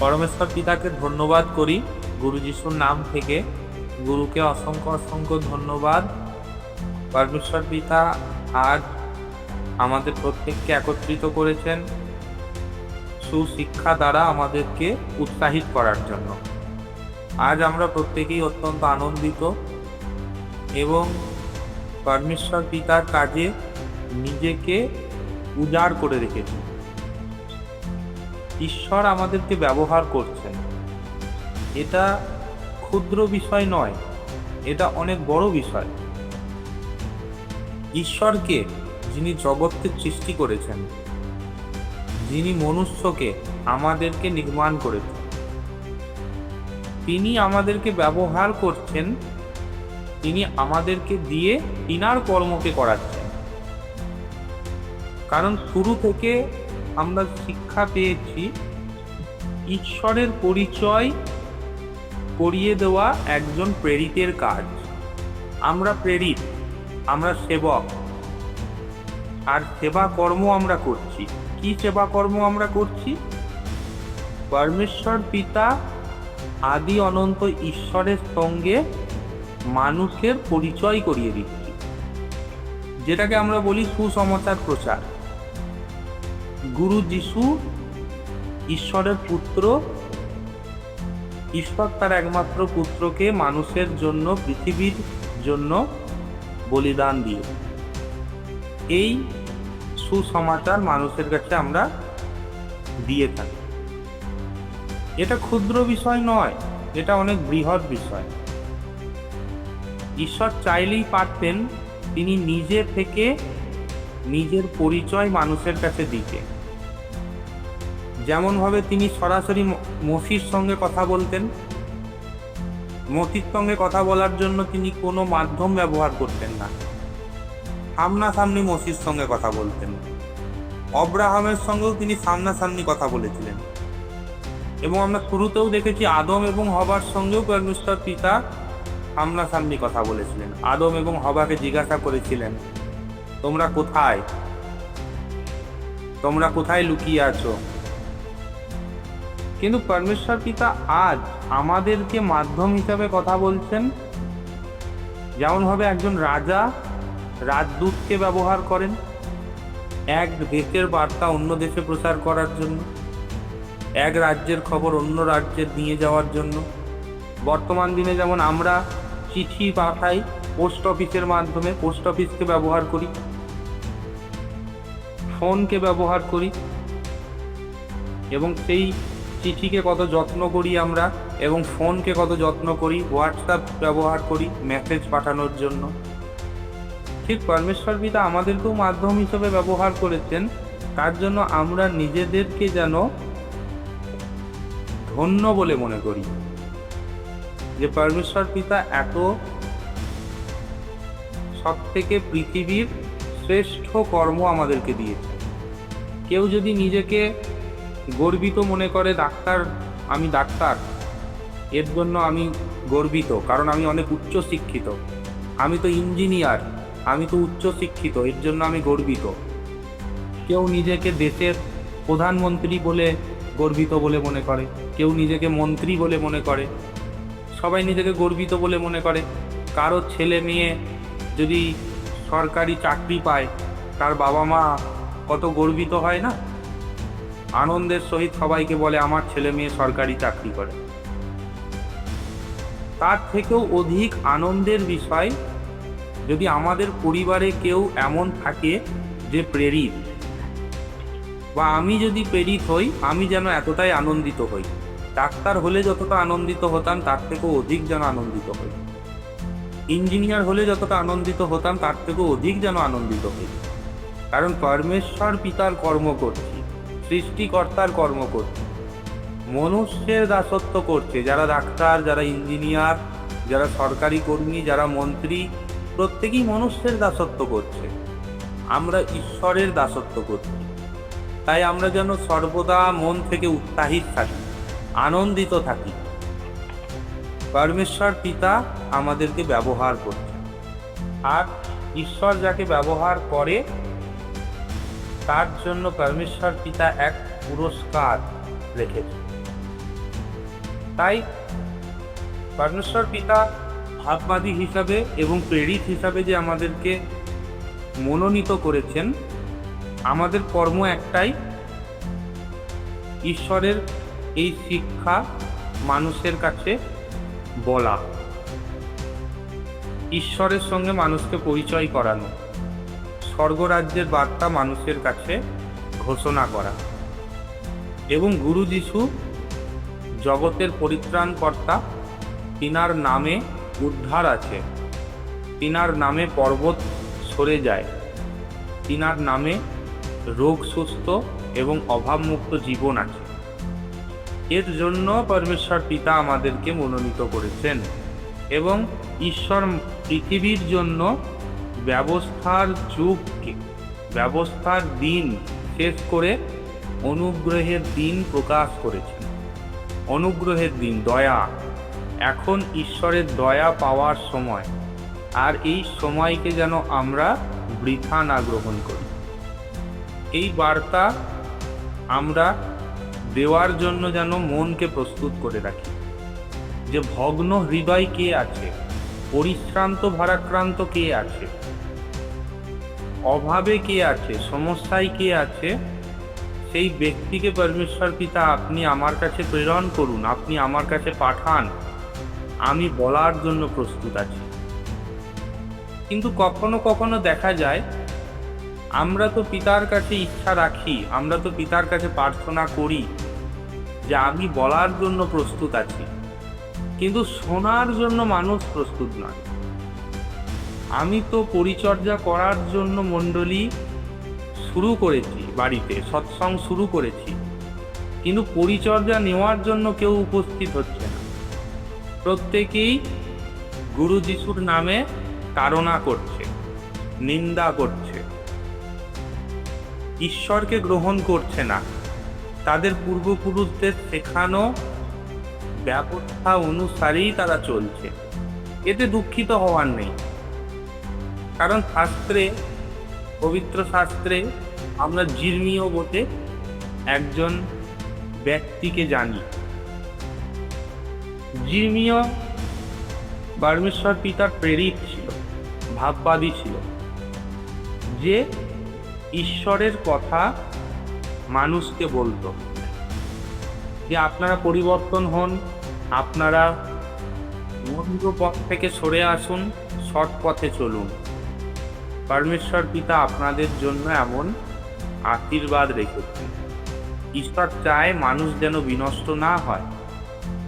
পরমেশ্বর পিতাকে ধন্যবাদ করি গুরু যিশুর নাম থেকে। গুরুকে অসংখ্য অসংখ্য ধন্যবাদ। পরমেশ্বর পিতা আজ আমাদের প্রত্যেককে একত্রিত করেছেন সুশিক্ষা দ্বারা আমাদেরকে উৎসাহিত করার জন্য। আজ আমরা প্রত্যেকেই অত্যন্ত আনন্দিত এবং পরমেশ্বর পিতার কাজে নিজেকে উজাড় করে রেখেছি। ঈশ্বর আমাদেরকে ব্যবহার করছেন, এটা ক্ষুদ্র বিষয় নয়, এটা অনেক বড় বিষয়। ঈশ্বরকে, যিনি জগৎকে সৃষ্টি করেছেন, যিনি মনুষ্যকে আমাদেরকে নির্মাণ করেছেন, তিনি আমাদেরকে ব্যবহার করছেন, তিনি আমাদেরকে দিয়ে তিনার কর্মকে করাচ্ছেন। কারণ শুরু থেকে আমরা শিক্ষা পেয়েছি ঈশ্বরের পরিচয় করিয়ে দেওয়া একজন প্রেরিতের কাজ। আমরা প্রেরিত, আমরা সেবক, আর সেবা কর্ম আমরা করছি। কি সেবা কর্ম আমরা করছি? পরমেশ্বর পিতা আদি অনন্ত ঈশ্বরের সঙ্গে মানুষের পরিচয় করিয়ে দিচ্ছি, যেটাকে আমরা বলি সুসমাচার প্রচার। গুরু যিশু ঈশ্বরের পুত্র, ঈশ্বর তার একমাত্র পুত্রকে মানুষের জন্য, পৃথিবীর জন্য বলিদান দিয়ে এই সুসমাচার মানুষের কাছে আমরা দিয়ে থাকি। এটা ক্ষুদ্র বিষয় নয়, এটা অনেক বৃহৎ বিষয়। ঈশ্বর চাইলেই পারতেন তিনি নিজে থেকে নিজের পরিচয় মানুষের কাছে দিতে। যেমনভাবে তিনি সরাসরি মসির সঙ্গে কথা বলতেন, মসির সঙ্গে কথা বলার জন্য তিনি কোনো মাধ্যম ব্যবহার করতেন না, সামনাসামনি মসির সঙ্গে কথা বলতেন। অব্রাহামের সঙ্গেও তিনি সামনাসামনি কথা বলেছিলেন। এবং আমরা শুরুতেও দেখেছি আদম এবং হবার সঙ্গেও পরমেশ্বর পিতা সামনাসামনি কথা বলেছিলেন। আদম এবং হবাকে জিজ্ঞাসা করেছিলেন, তোমরা কোথায়, তোমরা কোথায় লুকিয়ে আছো? কিন্তু পরমেশ্বর পিতা আজ আমাদেরকে মাধ্যম হিসাবে কথা বলছেন। যেমনভাবে একজন রাজা রাজদূতকে ব্যবহার করেন এক দেশের বার্তা অন্য দেশে প্রচার করার জন্য, এক রাজ্যের খবর অন্য রাজ্যে নিয়ে যাওয়ার জন্য। বর্তমান দিনে যেমন আমরা চিঠি পাঠাই পোস্ট অফিসের মাধ্যমে, পোস্ট অফিসকে ব্যবহার করি, ফোনকে ব্যবহার করি, এবং সেই চিঠিকে কত যত্ন করি আমরা, এবং ফোনকে কত যত্ন করি, হোয়াটসঅ্যাপ ব্যবহার করি মেসেজ পাঠানোর জন্য। ঠিক পরমেশ্বর পিতা আমাদেরকেও মাধ্যম হিসেবে ব্যবহার করেছেন। তার জন্য আমরা নিজেদেরকে যেন ধন্য বলে মনে করি যে পরমেশ্বর পিতা এত সব থেকে পৃথিবীর শ্রেষ্ঠ কর্ম আমাদেরকে দিয়েছে। কেউ যদি নিজেকে গর্বিত মনে করে, আমি ডাক্তার, এর জন্য আমি গর্বিত কারণ আমি অনেক উচ্চ শিক্ষিত, আমি তো ইঞ্জিনিয়ার, আমি তো উচ্চ শিক্ষিত, এর জন্য আমি গর্বিত। কেউ নিজেকে দেশের প্রধানমন্ত্রী বলে গর্বিত বলে মনে করে, কেউ নিজেকে মন্ত্রী বলে মনে করে, সবাই নিজেকে গর্বিত বলে মনে করে। কারো ছেলে মেয়ে যদি সরকারি চাকরি পায়, তার বাবা মা কত গর্বিত হয় না? আনন্দের সহিত সবাইকে বলে আমার ছেলে মেয়ে সরকারি চাকরি করে। তার থেকেও অধিক আনন্দের বিষয় যদি আমাদের পরিবারে কেউ এমন থাকে যে প্রেরিত, বা আমি যদি প্রেরিত হই, আমি যেন এতটাই আনন্দিত হই। ডাক্তার হলে যতটা আনন্দিত হতাম তার থেকেও অধিক যেন আনন্দিত হই। ইঞ্জিনিয়ার হলে যতটা আনন্দিত হতাম তার থেকেও অধিক যেন আনন্দিত হই। কারণ পরমেশ্বর পিতার কর্ম করছি, সৃষ্টিকর্তার কর্ম করছি, মনুষ্যের দাসত্ব করছে। যারা ডাক্তার, যারা ইঞ্জিনিয়ার, যারা সরকারি কর্মী, যারা মন্ত্রী, প্রত্যেকেই মনুষ্যের দাসত্ব করছে। আমরা ঈশ্বরের দাসত্ব করছি। তাই আমরা যেন সর্বদা মন থেকে উৎসাহিত থাকি, আনন্দিত থাকি। পরমেশ্বর পিতা আমাদেরকে ব্যবহার করছে, আর ঈশ্বর যাকে ব্যবহার করে তার জন্য পরমেশ্বর পিতা এক পুরস্কার রেখেছে। তাই পরমেশ্বর পিতা ভাববাদী হিসাবে এবং প্রেরিত হিসাবে যে আমাদেরকে মনোনীত করেছেন, আমাদের কর্ম একটাই, ঈশ্বরের এই শিক্ষা মানুষের কাছে বলা, ঈশ্বরের সঙ্গে মানুষকে পরিচয় করানো, স্বর্গরাজ্যের বার্তা মানুষের কাছে ঘোষণা করা। এবং গুরু যিশু জগতের পরিত্রাণকর্তা, তিনার নামে উদ্ধার আছে, তিনার নামে পর্বত সরে যায়, তিনার নামে রোগ সুস্থ এবং অভাবমুক্ত জীবন আছে। এর জন্য পরমেশ্বর পিতা আমাদেরকে মনোনীত করেছেন এবং ঈশ্বর পৃথিবীর জন্য ব্যবস্থার যুগকে, ব্যবস্থার দিন শেষ করে অনুগ্রহের দিন প্রকাশ করেছেন। অনুগ্রহের দিন, দয়া, এখন ঈশ্বরের দয়া পাওয়ার সময়, আর এই সময়কে যেন আমরা বৃথা না গ্রহণ করি। এই বার্তা আমরা দেওয়ার জন্য যেন মনকে প্রস্তুত করে রাখি, যে ভগ্ন হৃদয় কে আছে, পরিশ্রান্ত ভারাক্রান্ত কে আছে, অভাবে কে আছে, সমস্যায় কে আছে, সেই ব্যক্তিকে পরমেশ্বর পিতা আপনি আমার কাছে প্রেরণ করুন, আপনি আমার কাছে পাঠান, আমি বলার জন্য প্রস্তুত আছি। কিন্তু কখনো কখনো দেখা যায় আমরা তো পিতার কাছে ইচ্ছা রাখি, আমরা তো পিতার কাছে প্রার্থনা করি যে আমি বলার জন্য প্রস্তুত আছি, কিন্তু শোনার জন্য মানুষ প্রস্তুত নয়। আমি তো পরিচর্যা করার জন্য মণ্ডলী শুরু করেছি, বাড়িতে সৎসঙ্গ শুরু করেছি, কিন্তু পরিচর্যা নেওয়ার জন্য কেউ উপস্থিত হচ্ছে না। প্রত্যেকেই গুরু যিশুর নামে তাড়না করছে, নিন্দা করছে, ঈশ্বরকে গ্রহণ করছে না, তাদের পূর্বপুরুষদের শেখানো ব্যবস্থা অনুসারেই তারা চলছে। এতে দুঃখিত হওয়ার নেই, কারণ শাস্ত্রে, পবিত্র শাস্ত্রে আমরা জির্মীয় বটে একজন ব্যক্তিকে জানি। জির্মীয় পরমেশ্বর পিতার প্রেরিত ছিল, ভাববাদী ছিল, যে ঈশ্বরের কথা মানুষকে বলতো যে আপনারা পরিবর্তন হন, আপনারা মন্দ পথ থেকে সরে আসুন, সৎ পথে চলুন। পরমেশ্বর পিতা আপনাদের জন্য এমন আশীর্বাদ রেখেছেন। ঈশ্বর চায় মানুষ যেন বিনষ্ট না হয়,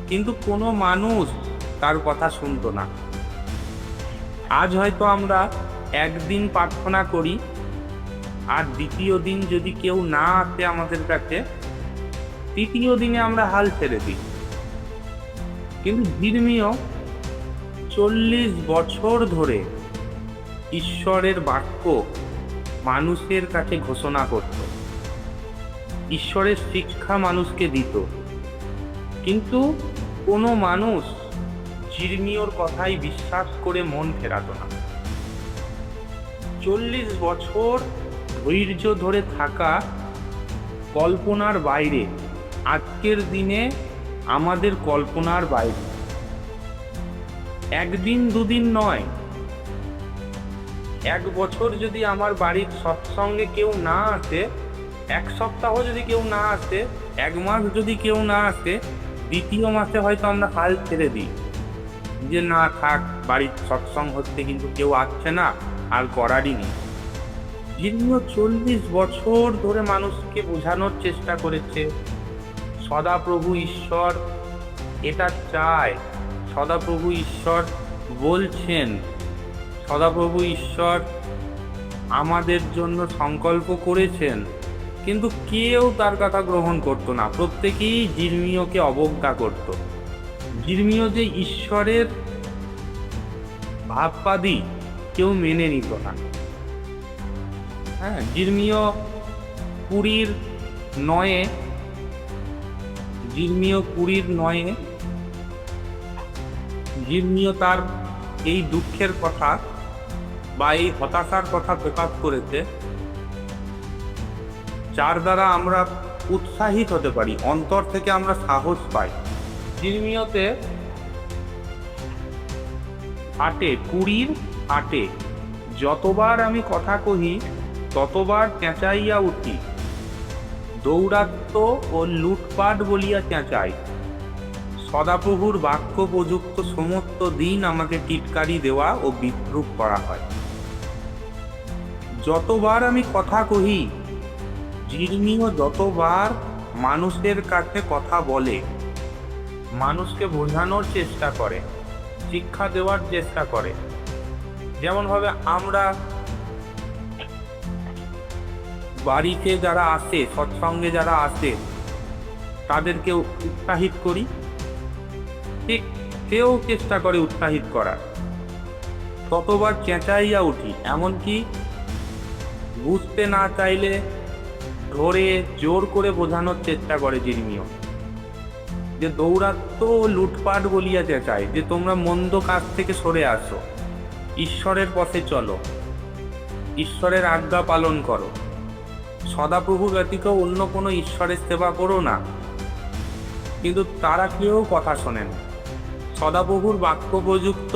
কিন্তু কোনো মানুষ তার কথা শুনতো না। আজ হয়তো আমরা একদিন প্রার্থনা করি, আর দ্বিতীয় দিন যদি কেউ না আসে আমাদের কাছে, তৃতীয় দিনে আমরা হাল ছেড়ে দিই। কিন্তু জির্মীয় 40 বছর ধরে ঈশ্বরের বাক্য মানুষের কাছে ঘোষণা করত, ঈশ্বরের শিক্ষা মানুষকে দিত, কিন্তু কোনো মানুষ জির্মীয়র কথাই বিশ্বাস করে মন ফেরাত না। 40 বছর ধৈর্য ধরে থাকা কল্পনার বাইরে, আজকের দিনে আমাদের কল্পনার বাইরে। একদিন দুদিন নয়, 1 বছর যদি আমার বাড়ির সৎসঙ্গে কেউ না আসে, 1 সপ্তাহ যদি কেউ না আসে, 1 মাস যদি কেউ না আসে, দ্বিতীয় মাসে হয়তো আমরা হাল ছেড়ে দিই, যে না থাক, বাড়ির সৎসঙ্গ হচ্ছে কিন্তু কেউ আসছে না, আর করারই নেই। দীর্ঘ 40 বছর ধরে মানুষকে বোঝানোর চেষ্টা করেছে সদাপ্রভু ঈশ্বর এটা চায়, সদাপ্রভু ঈশ্বর বলছেন, সদাপ্রভু ঈশ্বর আমাদের জন্য সংকল্প করেছেন, কিন্তু কেউ তার কথা গ্রহণ করত না। প্রত্যেকেই জির্মীয়কে অবজ্ঞা করত। জির্মীয় যে ঈশ্বরের ভাববাদী, কেউ মেনে নিত না। জির্মীয় 20:9 জির্মীয় তার এই দুঃখের কথা বা এই হতাশার কথা প্রকাশ করেছে, যার দ্বারা আমরা উৎসাহিত হতে পারি, অন্তর থেকে আমরা সাহস পাই। জিরমিয়তে 20 যতবার আমি কথা কহি ততবার চেঁচাইয়া উঠি, দৌরাত্ম ও লুটপাট বলিয়া চেঁচাই। সদাপ্রভুর বাক্য প্রযুক্ত সমস্ত দিন আমাকে টিটকারি দেওয়া ও বিদ্রুপ করা হয়। যতবার আমি কথা কহি, জিরমিয় যতবার মানুষের কাছে কথা বলে, মানুষকে বোঝানোর চেষ্টা করে, শিক্ষা দেওয়ার চেষ্টা করে। যেমন ভাবে আমরা বাড়িতে যারা আসে, সৎসঙ্গে যারা আসে, তাদেরকে উৎসাহিত করি, ঠিক কেউ চেষ্টা করে উৎসাহিত করার। ততবার চেঁচাইয়া উঠি, এমনকি বুঝতে না চাইলে ধরে জোর করে বোঝানোর চেষ্টা করে জিরমিয়, যে দৌরাত্ম ও লুটপাট বলিয়া চেঁচায়, যে তোমরা মন্দ কাজ থেকে সরে আসো, ঈশ্বরের পথে চলো, ঈশ্বরের আজ্ঞা পালন করো, সদাপ্রভু ব্যতীত অন্য কোনো ঈশ্বরের সেবা করো না। কিন্তু তারা কেউ কথা শোনে না। সদাপ্রভুর বাক্য প্রযুক্ত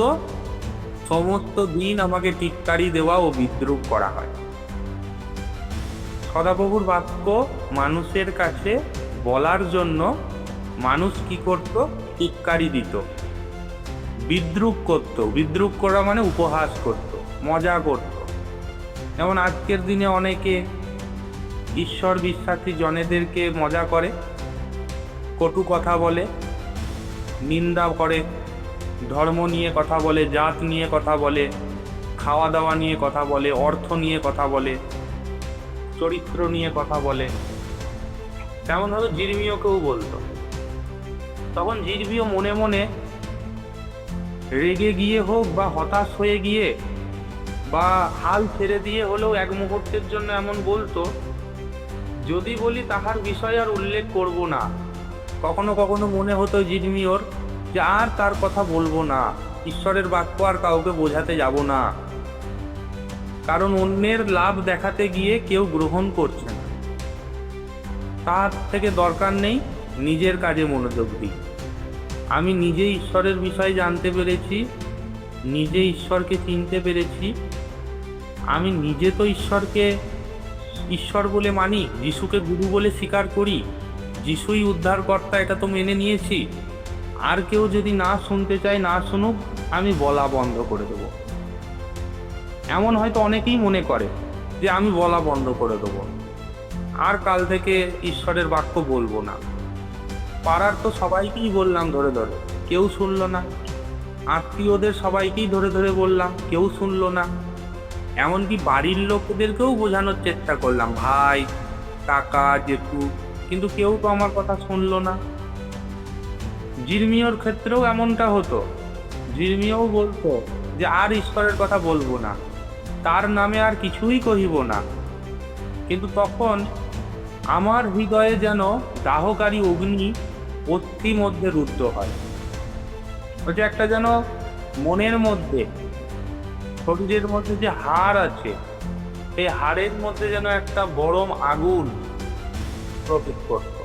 সমস্ত দিন আমাকে টিটকারি দেওয়া ও বিদ্রুপ করা হয়। সদাপ্রভুর বাক্য মানুষের কাছে বলার জন্য মানুষ কি করত? টিটকারি দিত, বিদ্রুপ করত। বিদ্রুপ করা মানে উপহাস করত, মজা করত। যেমন আজকের দিনে অনেকে ঈশ্বর বিশ্বাসী জনেদেরকে মজা করে, কটু কথা বলে, নিন্দা করে, ধর্ম নিয়ে কথা বলে, জাত নিয়ে কথা বলে, খাওয়া দাওয়া নিয়ে কথা বলে, অর্থ নিয়ে কথা বলে, চরিত্র নিয়ে কথা বলে। তেমনভাবে জিরমিয়কেও বলতো। তখন জিরমিয় মনে মনে রেগে গিয়ে হোক বা হতাশ হয়ে গিয়ে বা হাল ছেড়ে দিয়ে হলেও এক মুহূর্তের জন্য এমন বলতো, যদি বলি তাহার বিষয় আর উল্লেখ করব না। কখনো কখনো মনে হতো জিরমিয়র যে আর তার কথা বলবো না, ঈশ্বরের বাক্য আর কাউকে বোঝাতে যাব না, কারণ অন্যের লাভ দেখাতে গিয়ে কেউ গ্রহণ করছে না। তার থেকে দরকার নেই, নিজের কাজে মনোযোগ দিই। আমি নিজে ঈশ্বরের বিষয় জানতে পেরেছি, নিজে ঈশ্বরকে চিনতে পেরেছি। আমি নিজে তো ঈশ্বরকে ঈশ্বর বলে মানি, যিশুকে গুরু বলে স্বীকার করি, যিশুই উদ্ধারকর্তা, এটা তো মেনে নিয়েছি। আর কেউ যদি না শুনতে চায়, না শুনুক, আমি বলা বন্ধ করে দেব। এমন হয়তো অনেকেই মনে করে যে আমি বলা বন্ধ করে দেবো, আর কাল থেকে ঈশ্বরের বাক্য বলবো না। পাড়ার তো সবাইকেই বললাম ধরে ধরে, কেউ শুনল না। আত্মীয়দের সবাইকেই ধরে ধরে বললাম, কেউ শুনল না। এমনকি বাড়ির লোকদেরকেও বোঝানোর চেষ্টা করলাম, ভাই, কাকা, জেঠু, কিন্তু কেউ তো আমার কথা শুনল না। জিরমিয়র ক্ষেত্রেও এমনটা হতো। জিরমিয়ও বলতো যে আর ঈশ্বরের কথা বলবো না, তার নামে আর কিছুই কহিব না। কিন্তু তখন আমার হৃদয়ে যেন দাহকারী অগ্নি অস্থি মধ্যে রুদ্ধ হয়। ওটা একটা যেন মনের মধ্যে, শরীরের মধ্যে যে হাড় আছে, এই হাড়ের মধ্যে যেন একটা গরম আগুন প্রবেশ করত।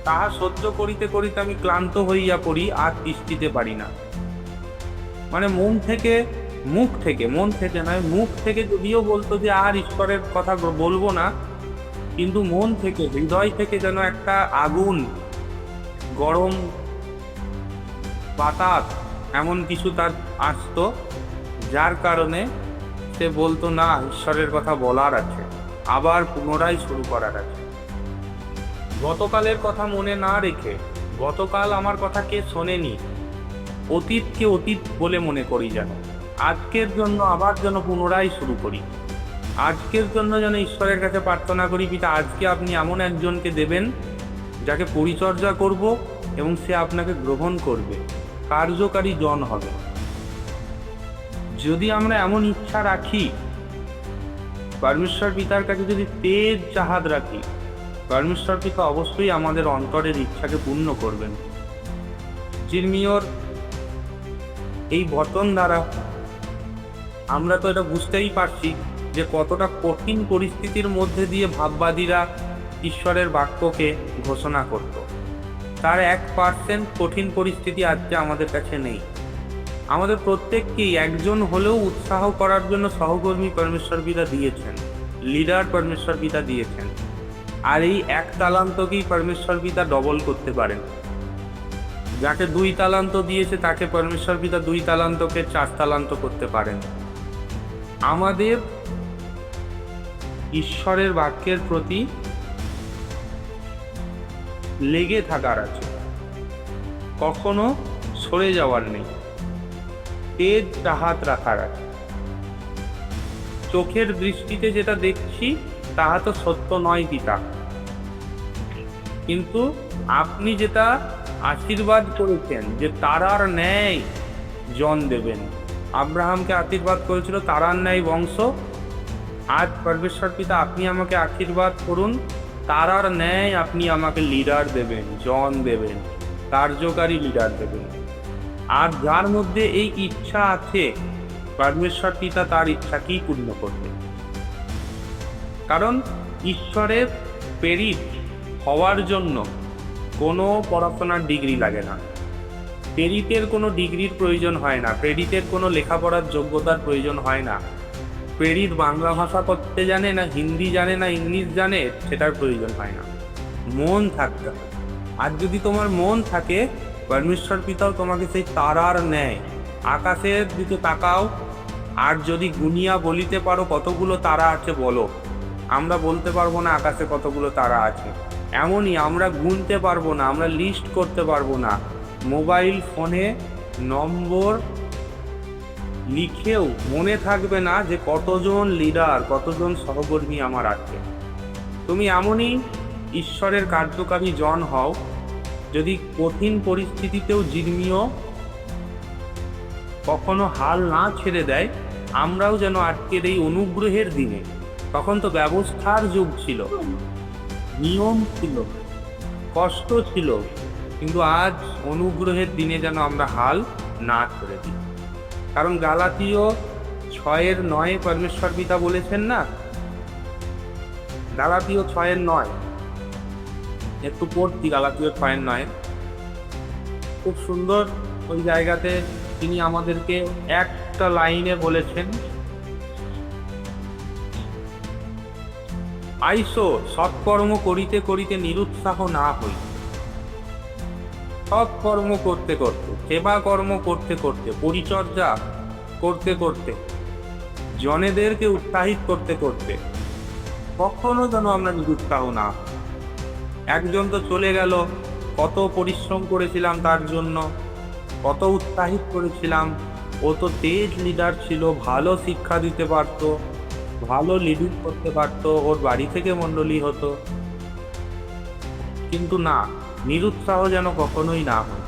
তাহা সহ্য করিতে করিতে আমি ক্লান্ত হইয়া পড়ি, আর তিষ্ঠিতে পারি না। মানে মন থেকে নয়, মুখ থেকে যদিও বলতো যে আর ঈশ্বরের কথা বলবো না, কিন্তু মন থেকে, হৃদয় থেকে যেন একটা আগুন, গরম বাতাস, এমন কিছু তার আসতো, যার কারণে সে বলতো না, ঈশ্বরের কথা বলার আছে, আবার পুনরায় শুরু করার আছে। গতকালের কথা মনে না রেখে, গতকাল আমার কথা কে শোনেনি, অতীতকে অতীত বলে মনে করি, যেন আজকের জন্য আবার যেন পুনরায় শুরু করি। আজকের জন্য যেন ঈশ্বরের কাছে প্রার্থনা করি, পিতা, আজকে আপনি এমন একজনকে দেবেন যাকে পরিচর্যা করব এবং সে আপনাকে গ্রহণ করবে, কার্যকারী জন হবে। যদি আমরা এমন ইচ্ছা রাখি, পরমেশ্বর পিতার কাছে যদি তেজ চাহাত রাখি, পরমেশ্বর পিতা অবশ্যই আমাদের অন্তরের ইচ্ছাকে পূর্ণ করবেন। জিরমিয়র এই বচন দ্বারা আমরা তো এটা বুঝতেই পারছি যে কতটা কঠিন পরিস্থিতির মধ্যে দিয়ে ভাববাদীরা ঈশ্বরের বাক্যকে ঘোষণা করত। তার 1% কঠিন পরিস্থিতি আজকে আমাদের কাছে নেই। আমাদের প্রত্যেককেই একজন হলেও উৎসাহ করার জন্য সহকর্মী পরমেশ্বর পিতা দিয়েছেন, লিডার পরমেশ্বর পিতা দিয়েছেন। আর এই 1 তালান্তকেই পরমেশ্বর পিতা ডবল করতে পারেন। যাকে 2 তালান্ত দিয়েছে তাকে পরমেশ্বর পিতা 2 তালান্তকে 4 তালান্ত করতে পারেন। আমাদের ঈশ্বরের বাক্যের প্রতি লেগে থাকার আছে, কখনো সরে যাওয়ার নেই, তেজ তাহাত রাখার আছে। চোখের দৃষ্টিতে যেটা দেখছি তাহা তো সত্য নয় পিতা, কিন্তু আপনি যেটা আশীর্বাদ করেছেন যে তারার ন্যায় জন দেবেন, আব্রাহামকে আশীর্বাদ করেছিল তারার ন্যায় বংশ। আজ পরমেশ্বর পিতা আপনি আমাকে আশীর্বাদ করুন, তারার ন্যায় আপনি আমাকে লিডার দেবেন, জন দেবেন, কার্যকারী লিডার দেবেন। আর যার মধ্যে এই ইচ্ছা আছে পরমেশ্বর পিতা তার ইচ্ছাকেই পূর্ণ করবে। কারণ ঈশ্বরের প্রেরিত হওয়ার জন্য কোনো পড়াশোনার ডিগ্রি লাগে না, প্রেরিতের কোনো ডিগ্রির প্রয়োজন হয় না, প্রেরিতের কোনো লেখাপড়ার যোগ্যতার প্রয়োজন হয় না। প্রেরিত বাংলা ভাষা করতে জানে না, হিন্দি জানে না, ইংলিশ জানে, সেটার প্রয়োজন হয় না। মন থাকতে হয়। আর যদি তোমার মন থাকে, পরমেশ্বর পিতাও তোমাকে সেই তারার ন্যায়, আকাশের দিকে তাকাও, আর যদি গুনিয়া বলিতে পারো কতগুলো তারা আছে বলো। আমরা বলতে পারবো না আকাশে কতগুলো তারা আছে, এমনই আমরা গুনতে পারবো না, আমরা লিস্ট করতে পারবো না। মোবাইল ফোনে নম্বর লিখেও মনে থাকবে না যে কতজন লিডার, কতজন সহকর্মী আমার আছে। তুমি এমনই ঈশ্বরের কার্যকারী জন হও, যদি কঠিন পরিস্থিতিতেও জিম্মিও কখনো হাল না ছেড়ে দেয়। আমরাও যেন আজকের এই অনুগ্রহের দিনে, তখন তো ব্যবস্থার যুগ ছিল, নিয়ম ছিল, কষ্ট ছিল, কিন্তু আজ অনুগ্রহের দিনে যেন আমরা হাল না ছেড়ে দিই। কারণ গালাতীয় 6:9 পরমেশ্বর পিতা বলেছেন না, গালাতীয় 6:9, একটু পড়ছি গালাতীয় 6:9, খুব সুন্দর ওই জায়গাতে তিনি আমাদেরকে একটা লাইনে বলেছেন, আইসো সৎকর্ম করিতে করিতে নিরুৎসাহ না হই। সৎকর্ম করতে করতে, সেবা কর্ম করতে করতে, পরিচর্যা করতে করতে, জনেদেরকে উৎসাহিত করতে করতে কখনো যেন আমরা নিরুৎসাহ না হই। একজন তো চলে গেল, কত পরিশ্রম করেছিলাম তার জন্য, কত উৎসাহিত করেছিলাম, ও তো তেজ লিডার ছিল, ভালো শিক্ষা দিতে পারত, ভালো লিডিং করতে পারত, ওর বাড়ি থেকে মণ্ডলী হতো, কিন্তু না, নিরুৎসাহ যেন কখনোই না হয়।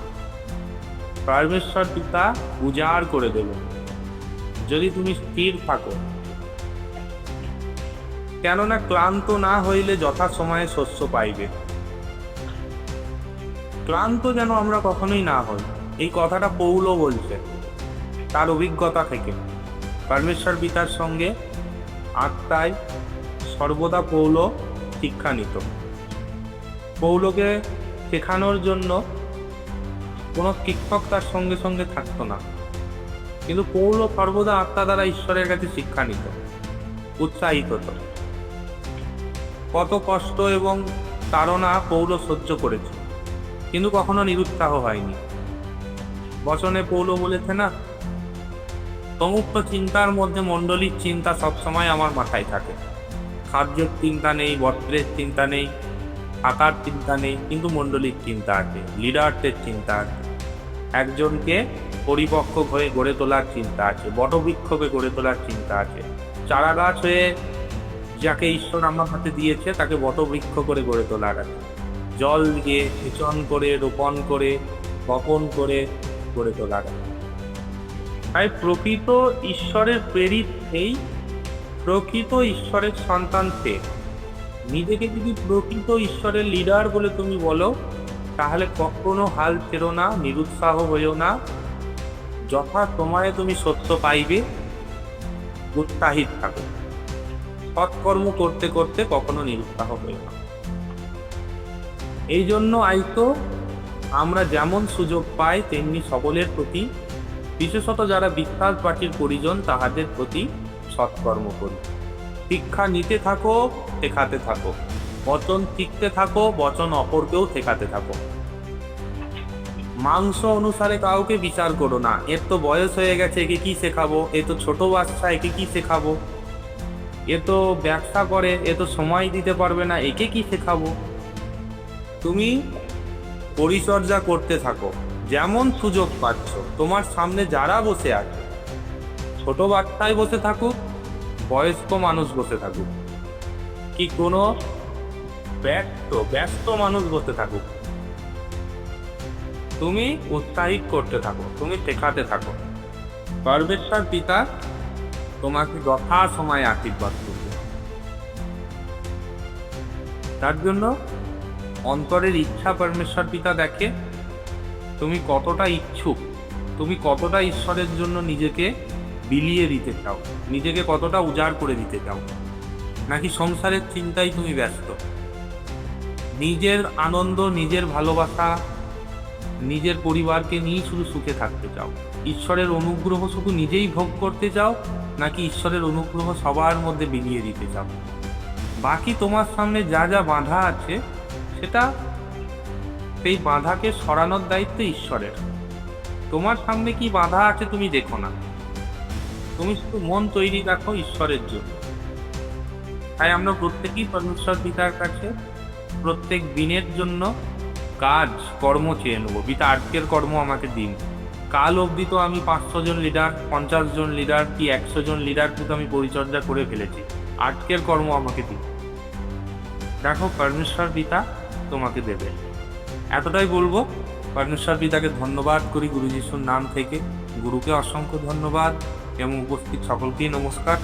পরমেশ্বর পিতা উজাড় করে দেবে যদি তুমি স্থির থাকো। কেননা ক্লান্ত না হইলে যথাসময়ে শস্য পাইবে। ক্লান্ত যেন আমরা কখনোই না হই, এই কথাটা পৌলো বলছে তার অভিজ্ঞতা থেকে। পরমেশ্বর পিতার সঙ্গে আত্মায় সর্বদা পৌলো শিক্ষা নিত। পৌলোকে শেখানোর জন্য কোনো শিক্ষক তার সঙ্গে সঙ্গে থাকতো না, কিন্তু পৌলো সর্বদা আত্মা দ্বারা ঈশ্বরের কাছে শিক্ষা নিত, উৎসাহিত হতো। কত কষ্ট এবং তাড়না পৌলো সহ্য করেছে, কিন্তু কখনো নিরুৎসাহ হয়নি। বচনে পৌলো বলেছে না, সমস্ত চিন্তার মধ্যে মণ্ডলীর চিন্তা সবসময় আমার মাথায় থাকে। খাদ্যের চিন্তা নেই, বস্ত্রের চিন্তা নেই, থাকার চিন্তা নেই, কিন্তু মণ্ডলীর চিন্তা আছে, লিডারদের চিন্তা আছে, একজনকে পরিপক্ক হয়ে গড়ে তোলার চিন্তা আছে, বটবৃক্ষকে গড়ে তোলার চিন্তা আছে। চারা গাছ হয়ে যাকে ঈশ্বর আমার হাতে দিয়েছে তাকে বটবৃক্ষ করে গড়ে তোলার আছে, জল দিয়ে সেচন করে, রোপণ করে, বপন করে গড়ে তোলার আছে। তাই প্রকৃত ঈশ্বরের প্রেরিত সেই, প্রকৃত ঈশ্বরের সন্তান সে। নিজেকে যদি প্রকৃত ঈশ্বরের লিডার বলে তুমি বলো, তাহলে কখনো হাল ছেড়ো না, নিরুৎসাহ হইও না। যথা সময়ে তুমি সত্য পাইবে, উৎসাহিত থাকো। সৎকর্ম করতে করতে কখনো নিরুৎসাহ হইও না। এই জন্য আইতো আমরা যেমন সুযোগ পাই তেমনি সকলের প্রতি, বিশেষত যারা বিশ্বাসবাচীর পরিজন তাহাদের প্রতি সৎকর্ম করি। শিক্ষা নিতে থাকো, শেখাতে থাকো, বচন শিখতে থাকো, বচন অপরকেও শেখাতে থাকো। মাংস অনুসারে কাউকে বিচার করো না, এর তো বয়স হয়ে গেছে, একে কি শেখাবো, এ তো ছোট বাচ্চা, একে কি শেখাবো, এ তো ব্যবসা করে, এ তো সময় দিতে পারবে না, একে কি শেখাবো। তুমি পরিচর্যা করতে থাকো, যেমন সুযোগ পাচ্ছ। তোমার সামনে যারা বসে আছে, ছোট বাচ্চায় বসে থাকুক, বয়স্ক মানুষ বসে থাকুক, কি কোনো ব্যস্ত মানুষ বসে থাকুক, তুমি উৎসাহিত করতে থাকো, তুমি শেখাতে থাকো। সর্বেশ্বর পিতা তোমাকে যথা সময়ে আশীর্বাদ করবে। তার জন্য অন্তরের ইচ্ছা পরমেশ্বর পিতা দেখে তুমি কতটা ইচ্ছুক, তুমি কতটা ঈশ্বরের জন্য নিজেকে বিলিয়ে দিতে চাও, নিজেকে কতটা উজাড় করে দিতে চাও, নাকি সংসারের চিন্তায় তুমি ব্যস্ত। নিজের আনন্দ, নিজের ভালোবাসা, নিজের পরিবারকে নিয়ে শুধু সুখে থাকতে চাও। ঈশ্বরের অনুগ্রহ শুধু নিজেই ভোগ করতে চাও, নাকি ঈশ্বরের অনুগ্রহ সবার মধ্যে বিলিয়ে দিতে চাও। বাকি তোমার সামনে যা যা বাধা আছে, সেটা সেই বাধাকে সরানোর দায়িত্ব ঈশ্বরের। তোমার সামনে কি বাধা আছে তুমি দেখো না, তুমি শুধু মন তৈরি রাখো ঈশ্বরের জন্য। তাই আমরা প্রত্যেকেই পরমেশ্বর পিতার কাছে প্রত্যেক দিনের জন্য কাজ কর্ম চেয়ে নেবো। পিতা আজকের কর্ম আমাকে দিন। কাল অবধি তো আমি 500 জন লিডার, 50 জন লিডার কি 100 জন লিডার কিন্তু আমি পরিচর্যা করে ফেলেছি, আজকের কর্ম আমাকে দিন। দেখো পরমেশ্বর পিতা তোমাকে দেবে। এতটাই বলবো। পরমেশ্বর পিতাকে ধন্যবাদ করি গুরু যিশুর নাম থেকে, গুরুকে অসংখ্য ধন্যবাদ এবং উপস্থিত সকলকেই নমস্কার।